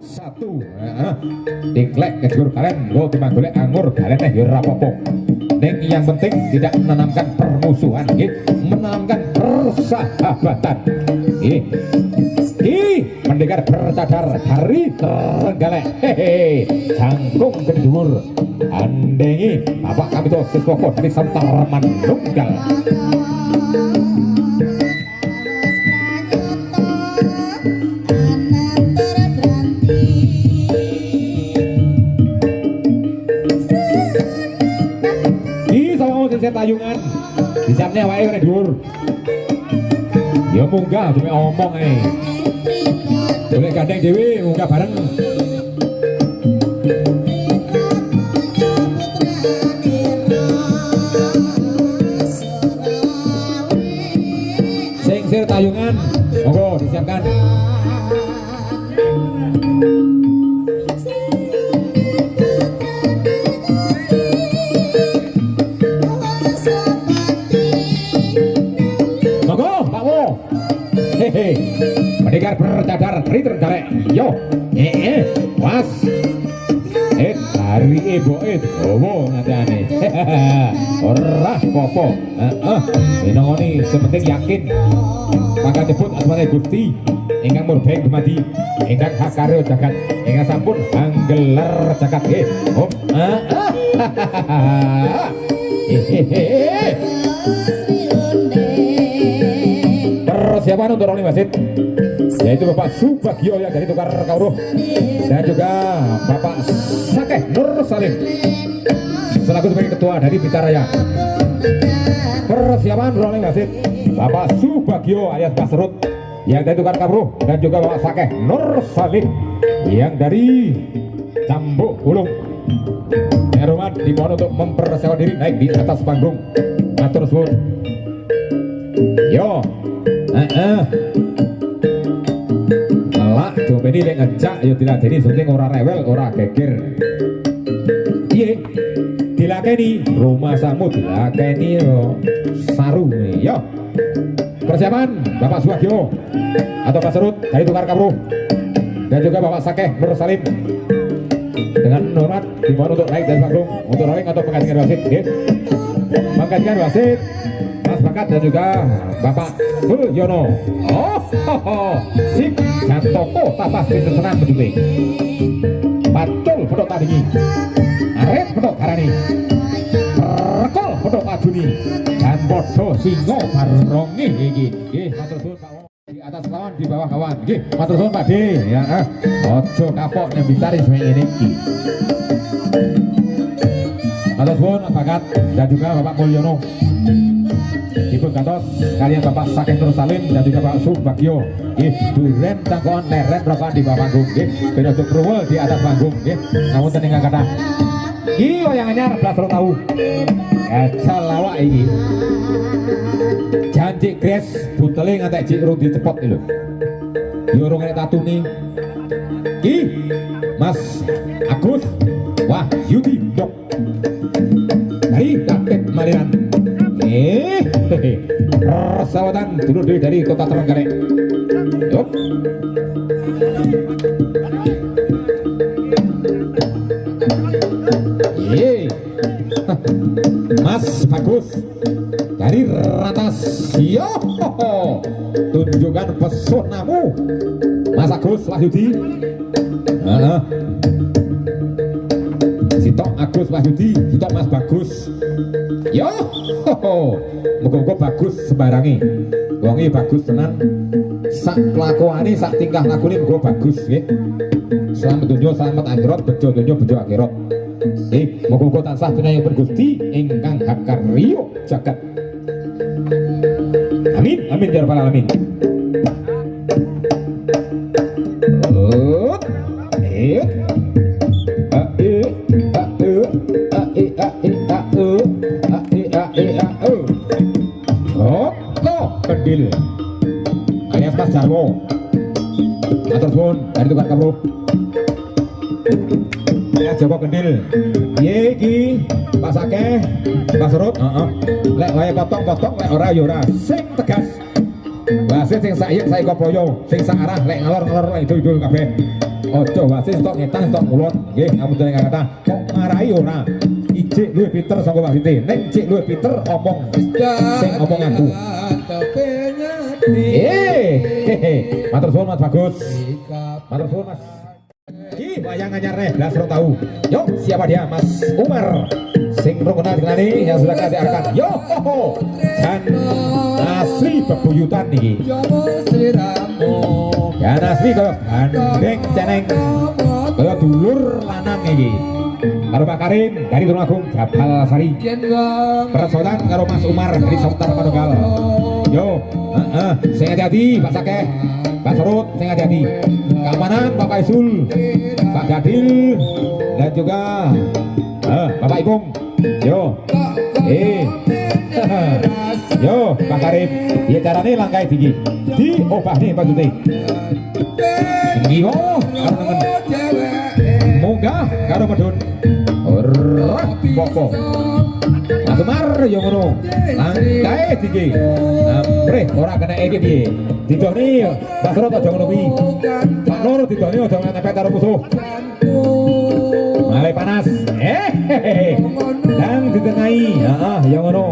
satu diklek kedur kalian lo timbang golek anggur kalian ya rapopo ning yang penting tidak menanamkan permusuhan menanamkan persahabatan mendengar bercadar hari terenggalek hehe jangkung kedur andengi bapak kami itu siswoko dari Santar Manunggal. Tayungan disiapnya wae kene dhuwur ya munggah cuma omong boleh gandeng dewi munggah bareng sing sir tayungan monggo disiapkan. Mendengar bercadar hari terenggalek yo was hari ibu itu nanti aneh ora popo ini sepenting yakin maka jebut asmane Gusti ingkang murbeng dumadi ingkang hakaryo jagat ingkang sampun anggelar jagat persiapan untuk rolling wasit yaitu Bapak Subagio yang dari Tukar Kawruh dan juga Bapak Sakeh Nur Salim selaku sebagai ketua dari Bitaraya. Persiapan rolling wasit Bapak Subagio alias Pak Serut yang dari Tukar Kawruh dan juga Bapak Sakeh Nur Salim yang dari Cambuk Bulung. Hormat dimohon untuk mempersiapkan diri naik di atas panggung. Matur suwun. Yo Lak coba ini yang ngejak yuk diladeni syuting ora rewel ora geger iya dilakeni rumah samu dilakeni saru yo persiapan Bapak Subagio atau Pak Serut dari Tukar Kawruh dan juga Bapak Sakeh Nur Salim dengan hormat dimohon untuk naik dari panggung untuk rolling atau penggantian wasit penggantian wasit Mas Bakat dan juga Bapak Mulyono. Sip jantoko tapas pintu senang berdiri. Pacul pedok tadingi. Arep pedok karani. Rekol pedok aduni. Dan bodoh singo barongi iki. Nggih, matur suwun Pak. Di atas lawan di bawah kawan. Nggih, matur suwun Pak D. Ya, ojo kapok nyembitari semene iki. Matur suwun Mas Bakat dan juga Bapak Mulyono. Ibu kantos kalian Bapak Sakeh Nur Salim dan juga Pak Subagio duren cangkoan leren rokokan di bawah panggung beda untuk ruwel di atas panggung namun tenang kata iyo yang anyar belas tahu kacau lawak ini janji kres buteling ngantek cik rudi cepot itu yorong enek tatu nih Mas Agus wah Yudi Dok dari Kakek Maliran persawatan dulu dari Kota Trenggalek. Yup. Mas Bagus dari Ratas. Yo, tunjukkan pesonamu, Mas Agus Wahyudi. Sitok Agus Wahyudi, sitok Mas Bagus. Yo, muga-muga bagus sembarangi. Wonge bagus tenan. Sak kelakuane, sak tingkah lakune muga bagus nggih. Selamat dunya, selamat akhirat, bejo dunya, bejo akhirat. Muga-muga tansah pinayungan Gusti ingkang hakaryo jagat. Amin, amin ya rabbal alamin. Kendil alias Mas Jarwo atur suwun dari Tukar Kawruh ya Joko Kendil iki Pak Sakeh Pak Serut lek wae potong-potong lek ora ya ora sing tegas wasit sing saiki saiki kopoyo sing sak arah lek ngalor-ngalor lek idul-idul kabeh ojo wasis tok ngetan tok kulon nggih ngapunten ingkang kathah kok ngarai ora ijik luwih pinter saka wasite nek ijik luwih pinter omong sing omong aku matur suwun Mas Bagus matur suwun Mas wayang anyar blas rong tahu yuk siapa dia Mas Umar sing rong kenal dikenali yang sudah kasih akan yo dan asli bebuyutan nih dan asli kok gandeng ceneng kaya dulur lanang iki karo Pak Karim dari Tulungagung Jabal Sari persaudaraan karo Mas Umar dari Sautar Manunggal yo sing hati-hati Pak Sakeh Pak Serut sing hati-hati keamanan Bapak Isul Pak Gadil dan juga Bapak Ipung yo yo Pak Karim ya carane langkai tinggi diobah nih Pak Juti ngiwo karo nengen munggah karo medun ora popo Mas Umar yo ngono langkai tinggi amre ora kena iki piye didoni Pak Serut aja ngono kuwi Pak Nur didoni aja nempel karo musuh mulai panas dan ditengahi yang ngono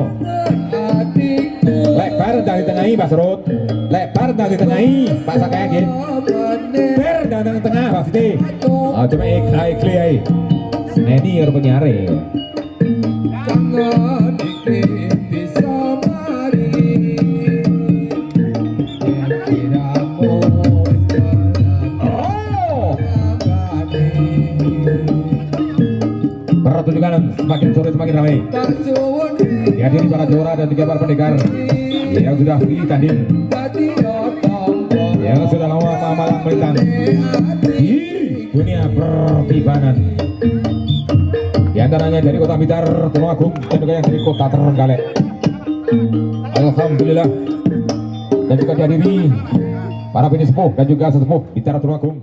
lebar dan ditengahi Pak Serut lebar dan ditengahi Pak Sakeh nggih ber dan tengah Pak Siti cuma ikli ae seneni arep nyare jangan bisa mari pertunjukan semakin sore semakin ramai dihadiri para juara dan 3 para pendekar yang sudah pilih tanding yang sudah lama malam melintang di dunia pertibanan di antaranya dari kota Blitar, Tulungagung dan juga yang dari kota Trenggalek alhamdulillah dan juga dihadiri para pesepuh dan juga sesepuh Blitar Tulungagung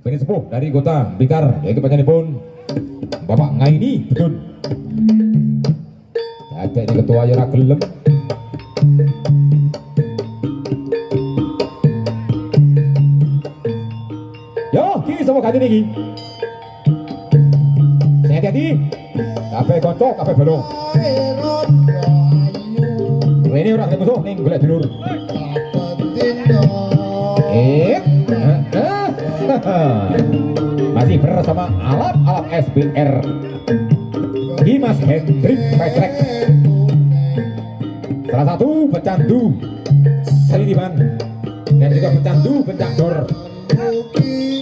pesepuh dari kota Blitar yaitu panjenengan Bapak Ngaini Bedun ada ini ketua ya gelem yo kini semua ganti nih hati-hati kafe konco kafe belum ini orang yang musuh nih golek dulur masih bersama alat-alat SBR Dimas Hendrik Petrek salah satu pecandu seliniban dan juga pecandu pencakdor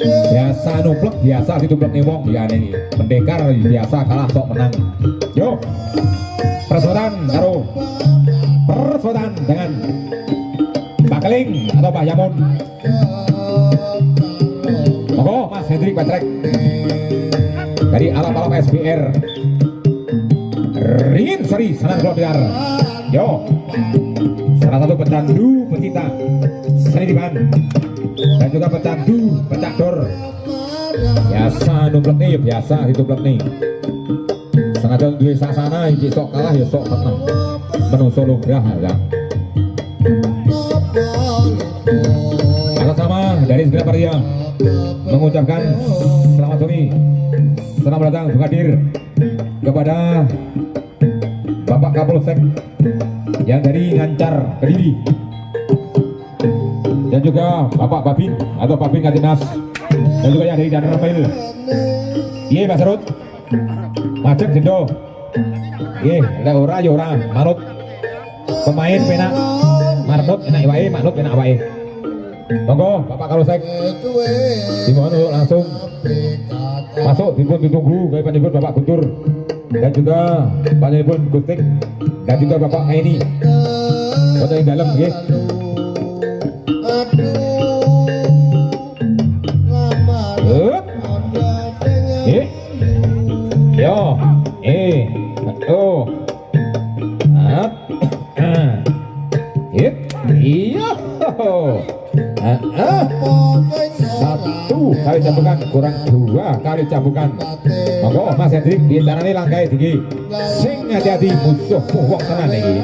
biasa nuplek biasa dituplek nih wong ya nih pendekar biasa kalah sok menang yo persaudaraan karo persaudaraan dengan Pak Keling atau Pak Yamun monggo Mas Hendrik Patrick dari alam-alam SBR Ringin Seri Senang Glodiar yo salah satu pecandu pecinta seliniban dan juga pecandu pencakdor biasa nuplek nih biasa dituplek nih sengaja duwe sasana iki sok kalah ya sok menang menungso lumrah ya atas nama dari segala pria mengucapkan selamat sore selamat datang hadir kepada Bapak Kapolsek yang dari Ngancar Kediri dan juga Bapak Babin atau Babin Katinas dan juga yang dari Danau Rempel iya Pak Serut macet jendo iya lek ora ya ora manut pemain penak marmut enak wae manut enak wae monggo Bapak Kapolsek dimohon untuk langsung masuk dipun ditunggu kayak penyebut Bapak Guntur dan juga penyebut Gustik dan juga Bapak Aini foto yang dalam ya yo iya satu kali cambukan kurang 2 kali cambukan. Monggo Mas Hendrik dicarani langkai tinggi. Sing hati-hati musuh wong tenan iki.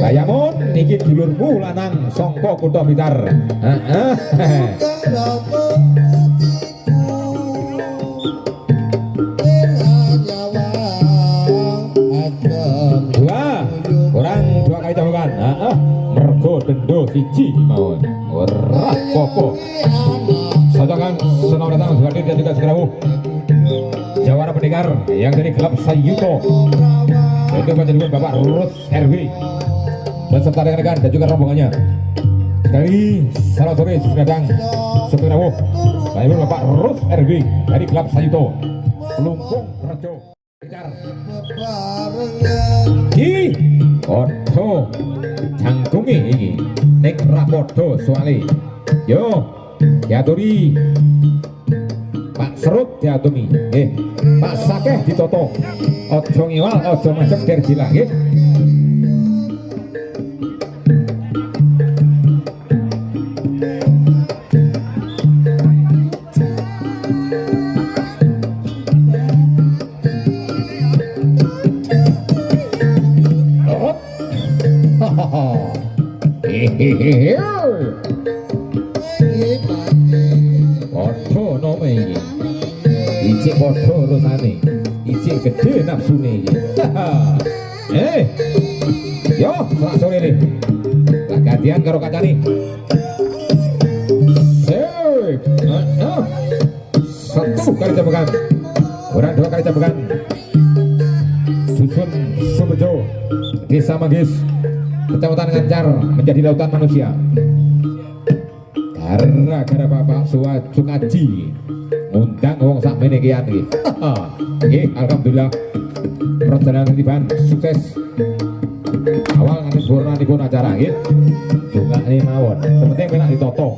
Bayamun niki dulurmu lanang sangka kutha Blitar. Heeh. Kurang 2 kali cambukan. Mergo dendo siji mawon. Ora apa-apa. Sokongan senang datang hadir dan juga segera Jawara Pendekar yang dari klub Sayuto. Itu menjadi Bapak Rus RW beserta rekan-rekan dan juga rombongannya. Sekali selamat sore sudah datang segera saya Bapak Rus RW dari klub Sayuto Lumpung Rejo. Ki Odo jangkungi iki nek ra padha soalé. Yo diaturi Pak Serut diatumi Pak Sakeh ditoto ojo ngiwal ojo macet derjila nggih. Odo nome iki. Icik odo rusane. Icik gede nafsune iki. Yo, selak sore nih. Lah gantian karo kacani. Sip. Satu kali cambukan. Kurang 2 kali cambukan. Susun Sumberjo, Desa Manggis, Kecamatan Ngancar menjadi lautan manusia. Gara-gara Bapak Sukaji ngundang wong sak menekian iki. Alhamdulillah perjalanan tiban sukses. Awal nganti sempurnanipun acara nggih. Dongane mawon. Sementing penak ditoto.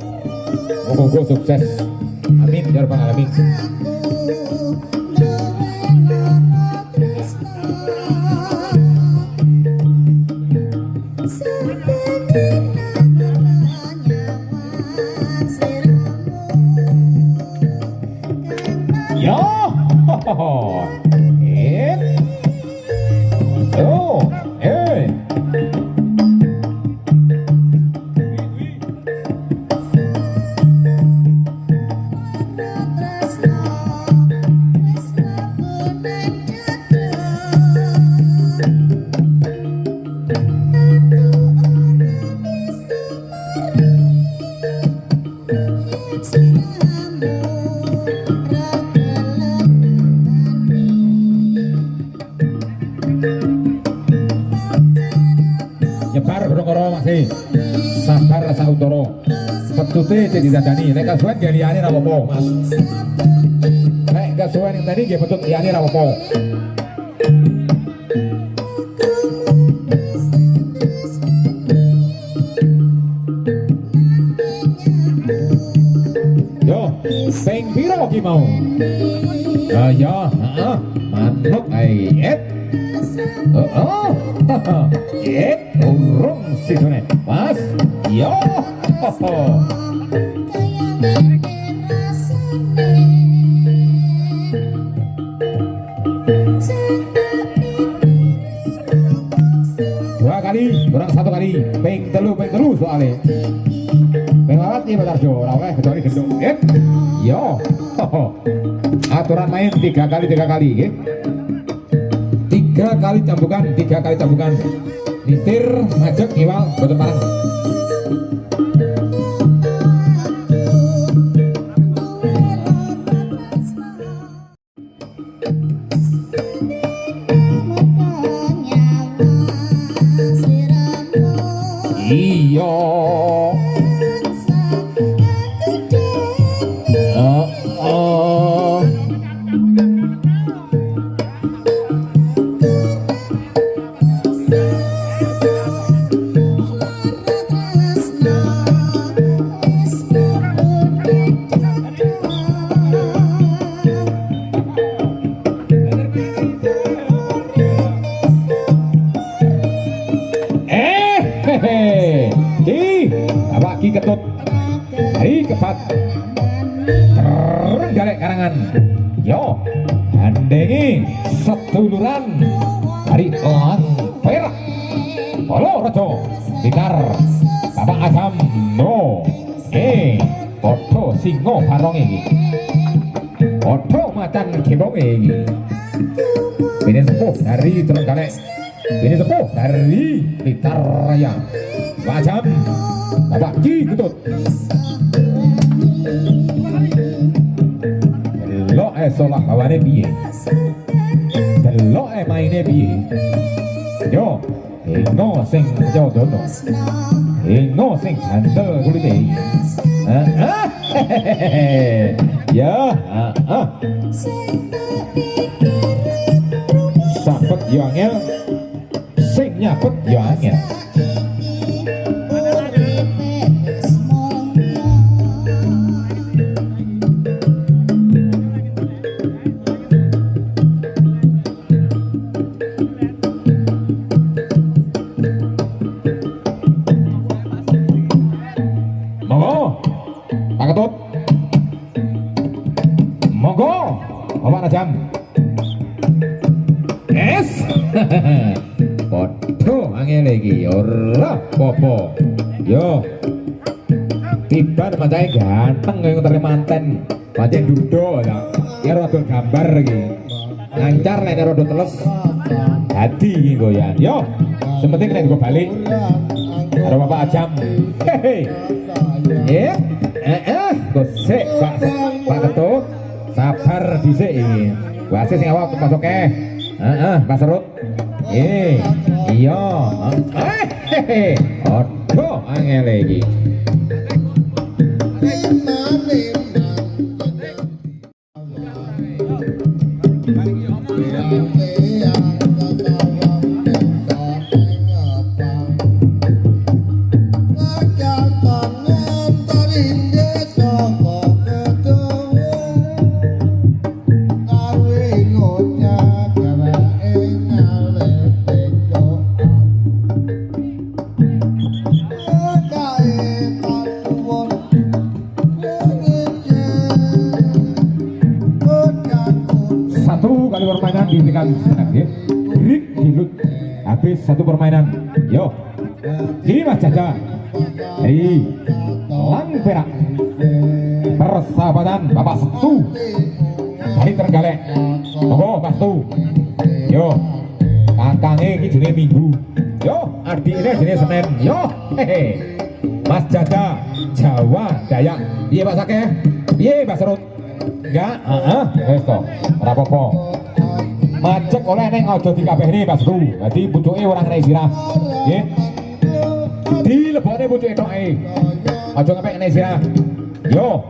Moga-moga sukses. Amin ya rabbal alamin. Yo, nyebar Bronggoro masih sabar rasa utara petute didadani nek kasuwen nggih liyane ra apa-apa Mas. Nek kasuwen yang tadi nggih petut liyane ra apa-apa. Yo, ping piro ki mau? Ya, manuk ayet. Urung situne Mas. Yo. Dua kali, kurang 1 kali. Ping telu soalnya. Ping lawat nih Badarjo, ora oleh kecuali gendong. Yo. Aturan main 3 kali nggih. 3 kali cambukan. Nitir, ngajak, ngiwal, boten parang. Iya. Trenggalek karangan yo andengi seduluran dari Lampir Polo Rejo Bikar Bapak Adam no Podo singo barong iki Podo macan kebong iki ini sepuh dari Trenggalek ini sepuh dari Blitar Raya Pak Adam Bapak Ki Getut delok solah bawane piye delok maine piye yo eno sing jodono eno sing handel kulite ya sapet yo angel sing nyapet yo angel monggo Bapak Najam es podo angel iki ora popo yo tiba pancen ganteng kaya terima manten pancen dudo ya ya rada gambar iki lancar nek rada teles hati iki goyan yo sementing nek go balik karo Bapak Ajam gosek Pak Ketut sabar dhisik iki. Wasis sing awak masuk Pak Serut. Iya. Aduh angel iki. Permainan di tingkat senang ya Rik Gilut habis satu permainan yo ini Mas Jaja dari Langperak persahabatan Bapak Setu dari Trenggalek oh Pak Setu yo kakangnya ini jenis Minggu yo adiknya jenis Senin yo Mas Jaja Jawa Dayak iya Pak Sake iya Pak Serut enggak wes toh rapopo macet oleh neng ojo dikabehne Pak Setu. Dadi pucuke ora kena sirah. Nggih. Dilebokne pucuke toke. Ojo ngepek kena sirah. Yo,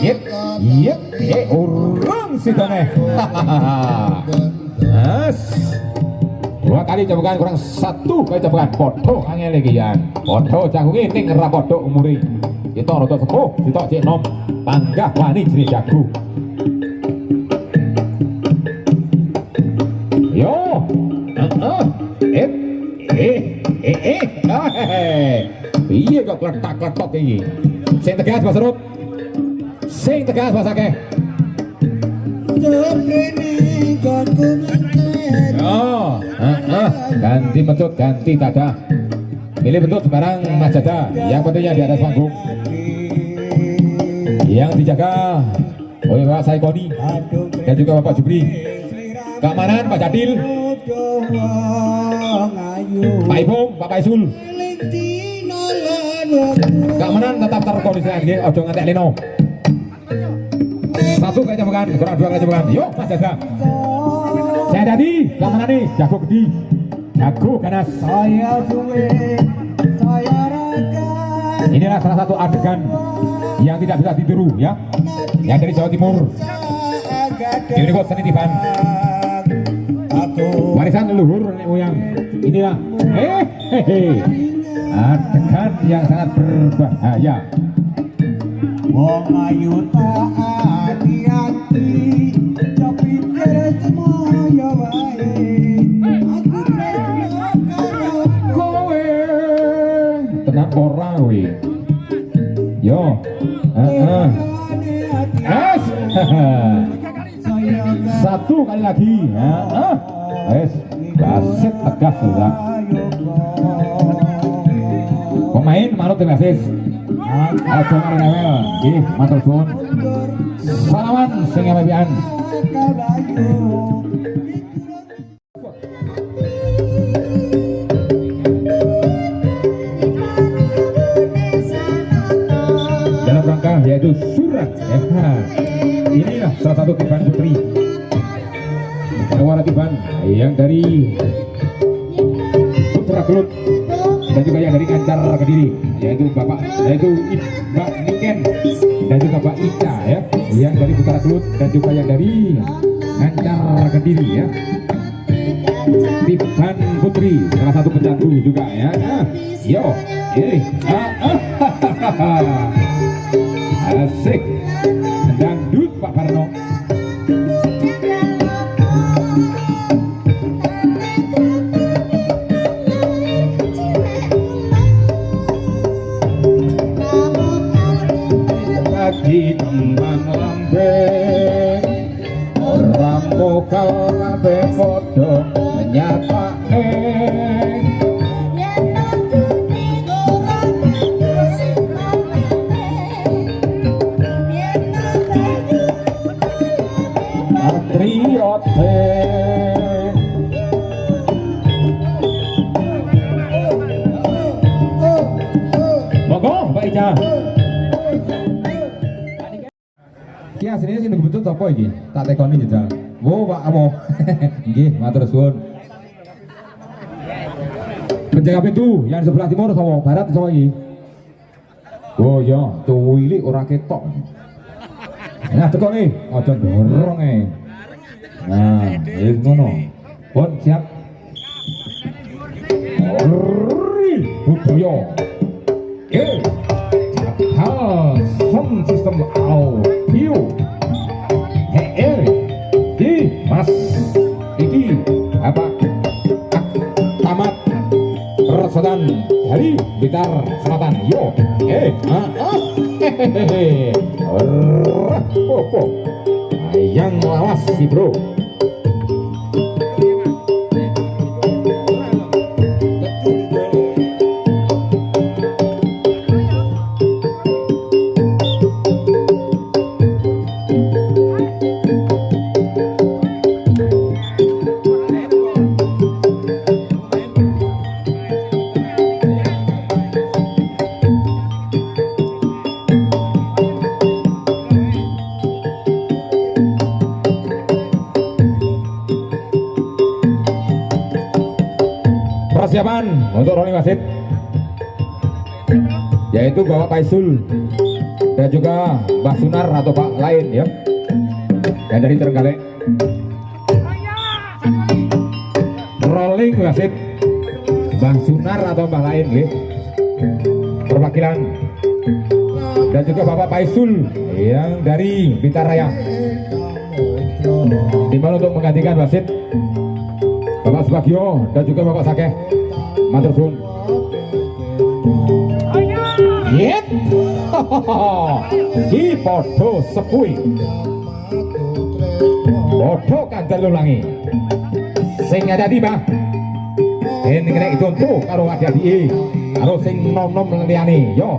yep, urung sidone. Mas. Dua kali cabukan kurang satu kali cabukan podo angel iki yan. Podo jagunge ning ra podo umure. Kita rada sepuh, kita cek nom panggah wani jeneng jago. Yo, iya kok kletak-kletok iki. Sing tegas Mas Serut. Sing tegas Mas Akeh. Oh, ganti bentuk, ganti tada. Pilih bentuk sembarang Mas Jaja. Yang pentingnya di atas panggung. Yang dijaga oleh Pak Saikoni dan juga Bapak Jubri. Keamanan Pak Jadil, Pak Ibung, Pak Paisul. Keamanan tetap terkondisikan, ojo ngantek lino. Satu kali cabukan, kurang dua kali cabukan. Yuk Mas Jaja. Saya jadi keamanan nih, jago gede, jago ganas. Saya duit, saya raga. Inilah salah satu adegan yang tidak bisa ditiru ya, yang dari Jawa Timur. Ini kok seni Tivan. Warisan leluhur nenek moyang. Inilah adegan yang sangat berbahaya. Wong ayu tak hati-hati, tapi semuanya baik. Kowe tenang ora kowe. Yo, Satu kali lagi. Wes, wasit tegas sudah. Pemain manut wasit. Aja rewel. Nggih, matur suwun. Salaman sing ewean. Dalam rangka yaitu surat FH. Inilah salah satu tiban putri. Warna tiban yang dari Putra Gelut dan juga yang dari Kancar Kediri, yaitu Mbak Niken dan juga Mbak Ica ya, yang dari Putra Gelut dan juga yang dari Kancar Kediri ya. Tiban putri salah satu pecandu juga ya. Yo, asik dangdut Pak Parno. Di tembang lambeng orang mokal kabeh padha nyatake patriote monggo Mbak Ica. Ki asline sing betul sapa iki? Tak tekoni jajal. Wo Pak Amo. Nggih, matur suwun. Penjaga pintu yang sebelah timur sapa? Barat sapa iki? Oh ya, cuwilik ora ketok. Nah, tekoni, aja dorong Nah, wis ngono. Pun siap. Budaya. Sound system audio. Di Mas iki apa? Tamat Resodan dari Blitar Selatan. Yo. Popo. Yang lawas si bro. Persiapan untuk rolling wasit yaitu Bapak Paisul dan juga Mbak Sunar atau Pak lain ya yang dari Trenggalek. Rolling wasit Mbak Sunar atau Mbak lain ya. Perwakilan dan juga Bapak Paisul yang dari Blitar Raya, dimana untuk menggantikan wasit Bapak Subagio dan juga Bapak Sakeh. Matur suwun. Yep. Ki podo sepui. Podo kandel ulangi. Sing dadi, Mbah. Ini kena contoh karo adik-adik. Karo sing nom-nom liyane, yo.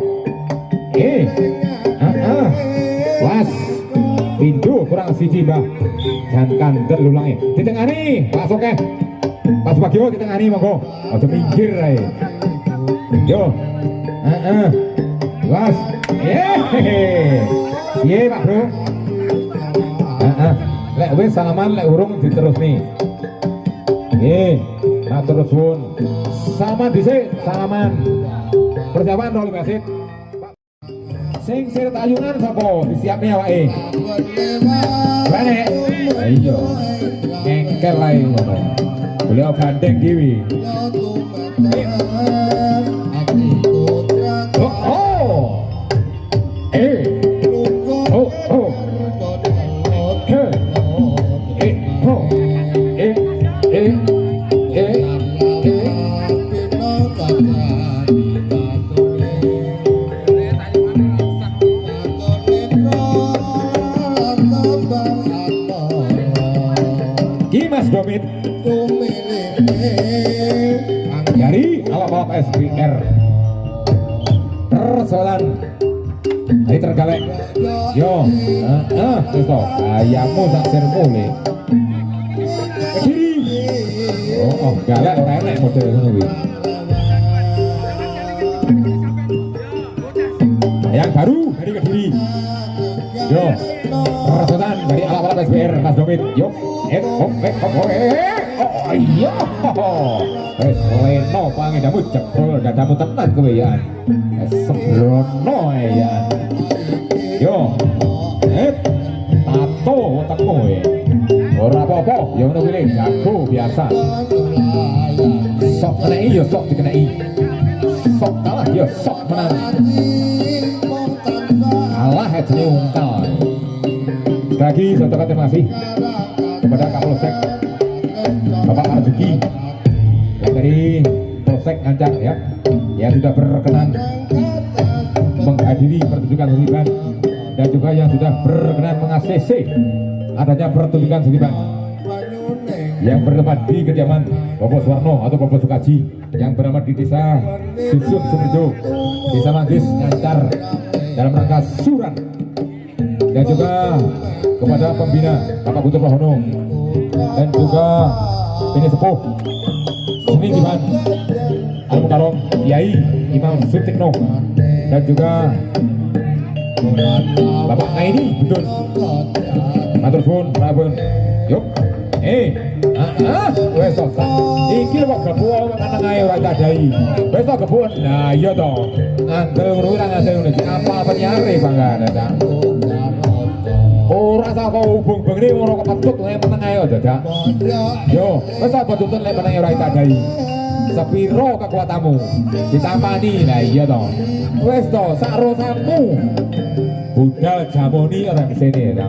Was. Pintu kurang siji, Mbah. Jan kandel ulangi. Ditengani, Pak Sakeh. Pas Bagio di tengah ini monggo, aja minggir ae. Yo, was, Pak Bro. Lek wis salaman, lek urung diterus nih. Nah terus pun. Salaman dhisik, salaman. Persiapan rolling wasit. Sing siret ayunan sapa? Disiapne awake. Balik. Ayo. Ngengkel ae ngono. Beliau gandeng Dewi. Domit dari alap-alap SPR persoalan ini tergalek yo terus toh ayamu sak sirmu le Kediri oh galak ora enek model ngono kuwi yang baru dari Kediri yo persoalan dari alap-alap SPR Mas Domit yo oh iya wes leno pangedamu jebrol dadamu tenan kowe ya sembrono ya yo tato otakmu ora apa-apa ya ngono kuwi jago biasa sok kenai yo sok dikenai sok kalah yo sok menang kalah hati ungkal lagi saya ucapkan terima kasih kepada Kapolsek Bapak Marzuki yang dari Polsek Ngancak ya yang sudah berkenan menghadiri pertunjukan seni band dan juga yang sudah berkenan meng-ACC adanya pertunjukan seni band yang bertempat di kediaman Bobo Suwarno atau Bobo Sukaji yang bernama di desa Dusun Sumerjo, Desa Manggis, Ngancar dalam rangka Suran dan juga kepada pembina Bapak Guntur Prahono dan juga ini sepuh seni Diman Al-Mukarram Kiai Imam Sutikno dan juga Bapak Naini betul matur suwun prabun yuk wes to iki lho kok gebuan nang ae ora dadai wes to gebuan nah iya to ngandel ngono ora ngandel ngono apa penyare bangga ta ora usah kok hubung-hubungne ngono kok petut wae meneng ae dadak yo wes to petutun lek meneng ora dadai sepiro kekuatanmu ditampani nah iya to wes to sak rosamu budal jamoni ora kesene ta